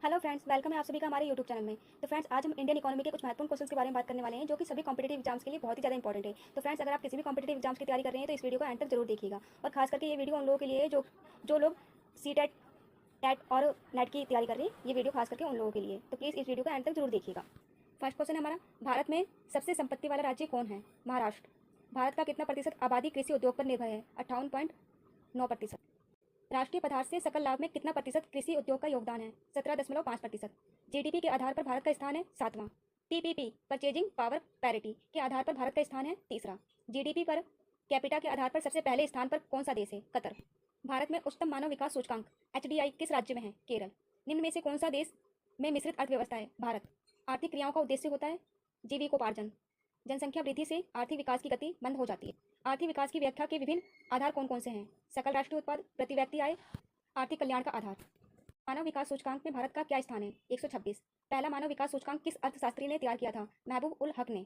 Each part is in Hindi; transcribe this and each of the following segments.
हेलो फ्रेंड्स, वेलकम है आप सभी का हमारे यूट्यूब चैनल में। तो फ्रेंड्स, आज हम इंडियन इकोनॉमी के कुछ महत्वपूर्ण क्वेश्चंस के बारे में बात करने वाले हैं जो कि सभी कॉम्पिटेटिव एग्जाम्स के लिए बहुत ही ज़्यादा इंपॉर्टेंट है। तो फ्रेंड्स, अगर आप किसी भी कॉम्पिटेटिव एग्जाम्स की तैयारी कर रहे हैं तो इस वीडियो को एंड तक जरूर देखिएगा। और खास करके ये वीडियो उन लोगों के लिए है जो लोग सी टेट, टेट और नेट की तैयारी कर रहे हैं। ये वीडियो खास करके उन लोगों के लिए, तो प्लीज़ इस वीडियो को एंड तक जरूर देखिएगा। फर्स्ट क्वेश्चन है हमारा, भारत में सबसे संपत्ति वाला राज्य कौन है? महाराष्ट्र। भारत का कितना प्रतिशत आबादी कृषि उद्योग पर निर्भर है? 58.9%। राष्ट्रीय पदार्थ से सकल लाभ में कितना प्रतिशत कृषि उद्योग का योगदान है? 17.5%। जीडीपी के आधार पर भारत का स्थान है 7वां। पीपीपी परचेजिंग पावर पैरिटी के आधार पर भारत का स्थान है 3रा। जीडीपी पर कैपिटा के आधार पर सबसे पहले स्थान पर कौन सा देश है? कतर। भारत में उच्चतम मानव विकास सूचकांक एचडीआई किस राज्य में है? केरल। निम्न में से कौन सा देश में मिश्रित अर्थव्यवस्था है? भारत। आर्थिक क्रियाओं का उद्देश्य होता है जीविकोपार्जन। जनसंख्या वृद्धि से आर्थिक विकास की गति मंद हो जाती है। आर्थिक विकास की व्याख्या के विभिन्न आधार कौन कौन से हैं? सकल राष्ट्रीय उत्पाद, प्रति व्यक्ति आय, आर्थिक कल्याण का आधार। मानव विकास सूचकांक में भारत का क्या स्थान है? 126। पहला मानव विकास सूचकांक किस अर्थशास्त्री ने तैयार किया था? महबूब उल हक ने।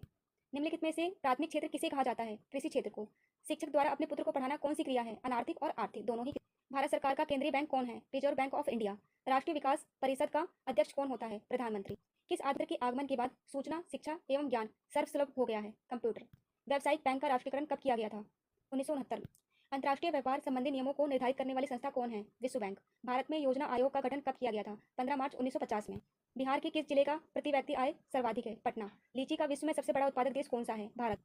निम्नलिखित में से प्राथमिक क्षेत्र किसे कहा जाता है? कृषि क्षेत्र को। शिक्षक द्वारा अपने पुत्र को पढ़ाना कौन सी क्रिया है? अनार्थिक और आर्थिक दोनों ही। भारत सरकार का केंद्रीय बैंक कौन है? Reserve bank of India. राष्ट्रीय विकास परिषद का अध्यक्ष कौन होता है? प्रधानमंत्री। किस आधार के आगमन के बाद सूचना, शिक्षा एवं ज्ञान सर्वसुलभ हो गया है? कंप्यूटर। व्यावसायिक बैंक का राष्ट्रीयकरण कब किया गया था? 1969 में। अंतर्राष्ट्रीय व्यापार संबंधी नियमों को निर्धारित करने वाली संस्था कौन है? विश्व बैंक। भारत में योजना आयोग का गठन कब किया गया था? 15 मार्च 1950 में। बिहार के किस जिले का प्रति व्यक्ति आय सर्वाधिक है? पटना। लीची का विश्व में सबसे बड़ा उत्पादक देश कौन सा है? भारत।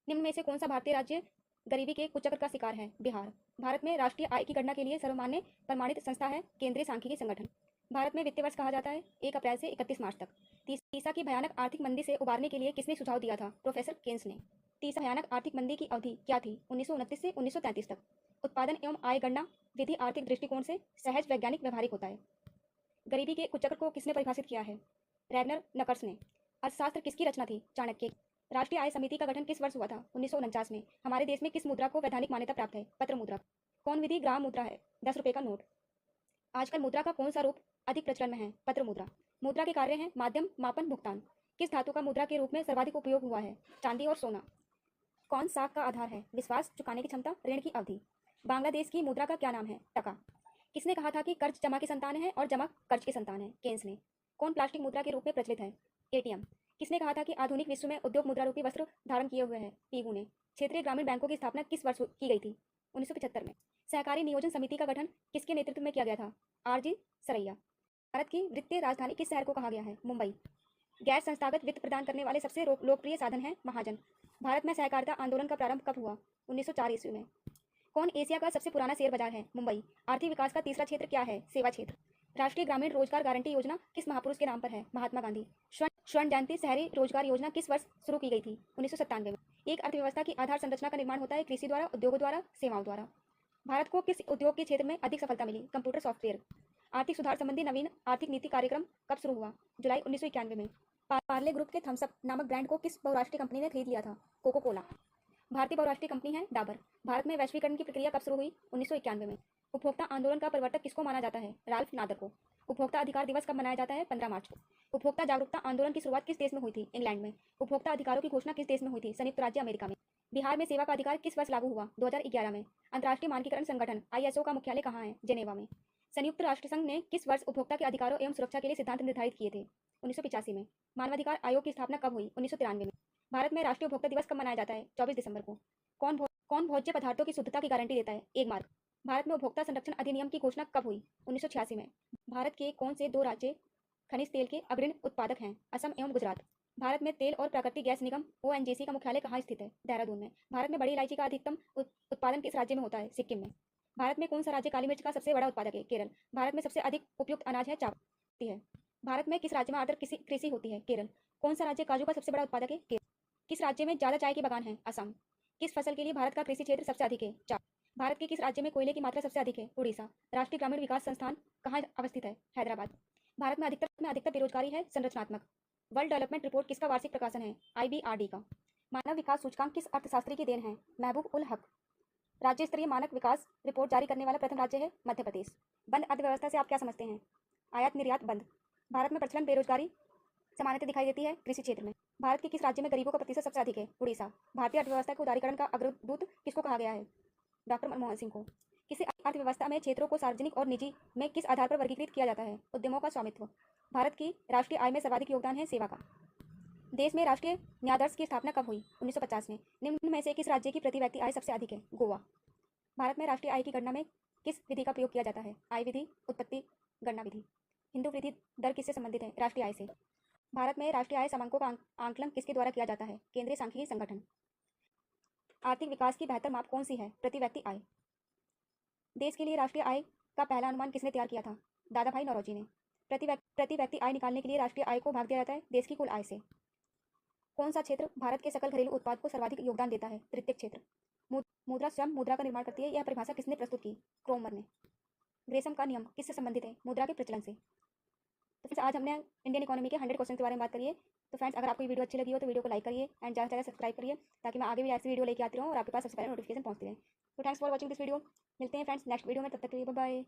निम्न में से कौन सा भारतीय राज्य गरीबी के कुचक्र का शिकार है? बिहार। भारत में राष्ट्रीय आय की गणना के लिए सर्वमान्य प्रमाणित संस्था है केंद्रीय सांख्यिकी संगठन। भारत में वित्तीय वर्ष कहा जाता है 1 अप्रैल से 31 मार्च तक। तीसा की भयानक आर्थिक मंदी से उबारने के लिए किसने सुझाव दिया था? प्रोफेसर केन्स ने। तीसरा भयानक आर्थिक मंदी की अवधि क्या थी? 1929 से 1933 तक। उत्पादन एवं आय गणना विधि आर्थिक दृष्टिकोण से सहज वैज्ञानिक व्यवहारिक होता है। गरीबी के कुचक्र को किसने परिभाषित किया है? रैगनर नकर्स ने। अर्थशास्त्र किसकी रचना थी? चाणक्य। राष्ट्रीय आय समिति का गठन किस वर्ष हुआ था? 1949 में। हमारे देश में किस मुद्रा को वैधानिक मान्यता प्राप्त है? पत्र मुद्रा। कौन विधि ग्राम मुद्रा है? 10 रुपये का नोट। आजकल मुद्रा का कौन सा रूप अधिक प्रचलन में है? पत्र मुद्रा। मुद्रा के कार्य हैं माध्यम, मापन, भुगतान। किस धातु का मुद्रा के रूप में सर्वाधिक उपयोग हुआ है? चांदी और सोना। कौन साख का आधार है? विश्वास, चुकाने की क्षमता, ऋण की अवधि। बांग्लादेश की मुद्रा का क्या नाम है? टका। किसने कहा था कि कर्ज जमा की संतान है और जमा कर्ज की संतान है? केन्स ने। कौन प्लास्टिक मुद्रा के रूप में प्रचलित है? एटीएम। किसने कहा था कि आधुनिक विश्व में उद्योग मुद्रा रूपी वस्त्र धारण किए हुए हैं? पीगू ने। क्षेत्रीय ग्रामीण बैंकों की स्थापना किस वर्ष की गई थी? 1975 में। सहकारी नियोजन समिति का गठन किसके नेतृत्व में किया गया था? आरजी सरैया। भारत की वित्तीय राजधानी किस शहर को कहा गया है? मुंबई। गैर संस्थागत वित्त प्रदान करने वाले सबसे लोकप्रिय साधन है महाजन। भारत में सहकारिता आंदोलन का प्रारंभ कब हुआ? 1904 ईस्वी में। कौन एशिया का सबसे पुराना शेयर बाजार है? मुंबई। आर्थिक विकास का तीसरा क्षेत्र क्या है? सेवा क्षेत्र। राष्ट्रीय ग्रामीण रोजगार गारंटी योजना किस महापुरुष के नाम पर है? महात्मा गांधी। स्वर्ण जयंती शहरी रोजगार योजना किस वर्ष शुरू की गई थी? 1997 में। एक अर्थव्यवस्था की आधार संरचना का निर्माण होता है कृषि द्वारा, उद्योगों द्वारा, सेवाओं द्वारा। भारत को किस उद्योग के क्षेत्र में अधिक सफलता मिली? Computer software. आर्थिक सुधार संबंधी नवीन आर्थिक नीति कार्यक्रम कब शुरू हुआ? जुलाई 1991 में। पार्ले ग्रुप के थम्स अप नामक ब्रांड को किस बहुराष्ट्रीय कंपनी ने खरीद लिया था? Coca Cola. भारतीय बहुराष्ट्रीय कंपनी है डाबर। भारत में वैश्वीकरण की प्रक्रिया कब शुरू हुई? 1991 में। उपभोक्ता आंदोलन का प्रवर्तक किसको माना जाता है? राल्फ नादर को। उपभोक्ता अधिकार दिवस कब मनाया जाता है? 15 मार्च को। उपभोक्ता जागरूकता आंदोलन की शुरुआत किस देश में हुई थी? इंग्लैंड में। उपभोक्ता अधिकारों की घोषणा किस देश में हुई थी? संयुक्त राज्य अमेरिका में। बिहार में सेवा का अधिकार किस वर्ष लागू हुआ? 2011 में। अंतर्राष्ट्रीय मानकीकरण संगठन आईएसओ का मुख्यालय कहाँ है? जेनेवा में। संयुक्त राष्ट्र संघ ने किस वर्ष उपभोक्ता के अधिकारों एवं सुरक्षा के लिए सिद्धांत निर्धारित किए थे? 1985 में। मानवाधिकार आयोग की स्थापना कब हुई? 1993 में। भारत में राष्ट्रीय उपभोक्ता दिवस कब मनाया जाता है? 24 दिसंबर को। कौन भोज्य पदार्थों की शुद्धता की गारंटी देता है? 1 मार्क। भारत में उपभोक्ता संरक्षण अधिनियम की घोषणा कब हुई? 1986 में। भारत के कौन से 2 राज्य खनिज तेल के अग्रणी उत्पादक हैं? असम एवं गुजरात। भारत में तेल और प्राकृतिक गैस निगम ओएनजीसी का मुख्यालय कहाँ स्थित है? देहरादून में। भारत में बड़ी इलायची का अधिकतम उत्पादन किस राज्य में होता है? सिक्किम में। भारत में कौन सा राज्य काली मिर्च का सबसे बड़ा उत्पादक है? केरल। भारत में सबसे अधिक उपयुक्त अनाज है चावल है। भारत में किस राज्य में आर्द्र कृषि होती है? केरल। कौन सा राज्य काजू का सबसे बड़ा उत्पादक है? केरल। किस राज्य में ज्यादा चाय के बागान है? असम। किस फसल के लिए भारत का कृषि क्षेत्र सबसे अधिक है? चावल। भारत के किस राज्य में कोयले की मात्रा सबसे अधिक है? उड़ीसा। राष्ट्रीय ग्रामीण विकास संस्थान कहाँ अवस्थित है? हैदराबाद। भारत में अधिकतर बेरोजगारी है? संरचनात्मक। वर्ल्ड डेवलपमेंट रिपोर्ट किसका वार्षिक प्रकाशन है? आईबीआरडी का। मानव विकास सूचकांक किस अर्थशास्त्री की देन है? महबूब उल हक। राज्य स्तरीय मानक विकास रिपोर्ट जारी करने वाला प्रथम राज्य है मध्य प्रदेश। बंद अर्थव्यवस्था से आप क्या समझते हैं? आयात निर्यात बंद। भारत में प्रचलन बेरोजगारी सामान्यतः दिखाई देती है कृषि क्षेत्र में। भारत के किस राज्य में गरीबों का प्रतिशत सबसे अधिक है? उड़ीसा। भारतीय अर्थव्यवस्था के उदारीकरण का अग्रदूत किसको कहा गया है? डॉक्टर मनमोहन सिंह को। किसी अर्थव्यवस्था में क्षेत्रों को सार्वजनिक और निजी में किस आधार पर वर्गीकृत किया जाता है? उद्यमों का स्वामित्व। भारत की राष्ट्रीय आय में सर्वाधिक योगदान है सेवा का। देश में राष्ट्रीय न्यायाधीश की स्थापना कब हुई? 1950 में। निम्न में से किस राज्य की प्रति व्यक्ति आय सबसे अधिक है? गोवा। भारत में राष्ट्रीय आय की गणना में किस विधि का प्रयोग किया जाता है? आय विधि, उत्पत्ति गणना विधि। हिंदू वृद्धि दर किससे संबंधित है? राष्ट्रीय आय से। भारत में राष्ट्रीय आय समांकों का आंकलन किसके द्वारा किया जाता है? केंद्रीय सांख्यिकी संगठन। आर्थिक विकास की बेहतर माप कौन सी है? प्रति व्यक्ति आय। देश के लिए राष्ट्रीय आय का पहला अनुमान किसने तैयार किया था? दादा भाई नौरोजी ने। प्रति व्यक्ति आय निकालने के लिए राष्ट्रीय आय को भाग दिया जाता है देश की कुल आय से। कौन सा क्षेत्र भारत के सकल घरेलू उत्पाद को सर्वाधिक योगदान देता है? तृतीय क्षेत्र। मुद्रा स्वयं मुद्रा का निर्माण करती है, यह परिभाषा किसने प्रस्तुत की? क्रोमर ने। ग्रेसम का नियम किससे संबंधित है? मुद्रा के प्रचलन से। तो फ्रेंड्स आज हमने इंडियन इकोनॉमी के 100 क्वेश्चन के बारे में बात करी है। तो फ्रेंड्स अगर आपको ये वीडियो अच्छी लगी हो तो वीडियो को लाइक करिए एंड ज़्यादा से ज़्यादा सब्सक्राइब करिए, ताकि मैं आगे भी ऐसी वीडियो लेके आती रहूँ और आपके पास सबसे पहले नोटिफिकेशन पहुंचती रहे। तो thanks for watching this video. मिलते हैं फ्रेंड्स नेक्स्ट वीडियो में, तब तक के लिए बाय बाय।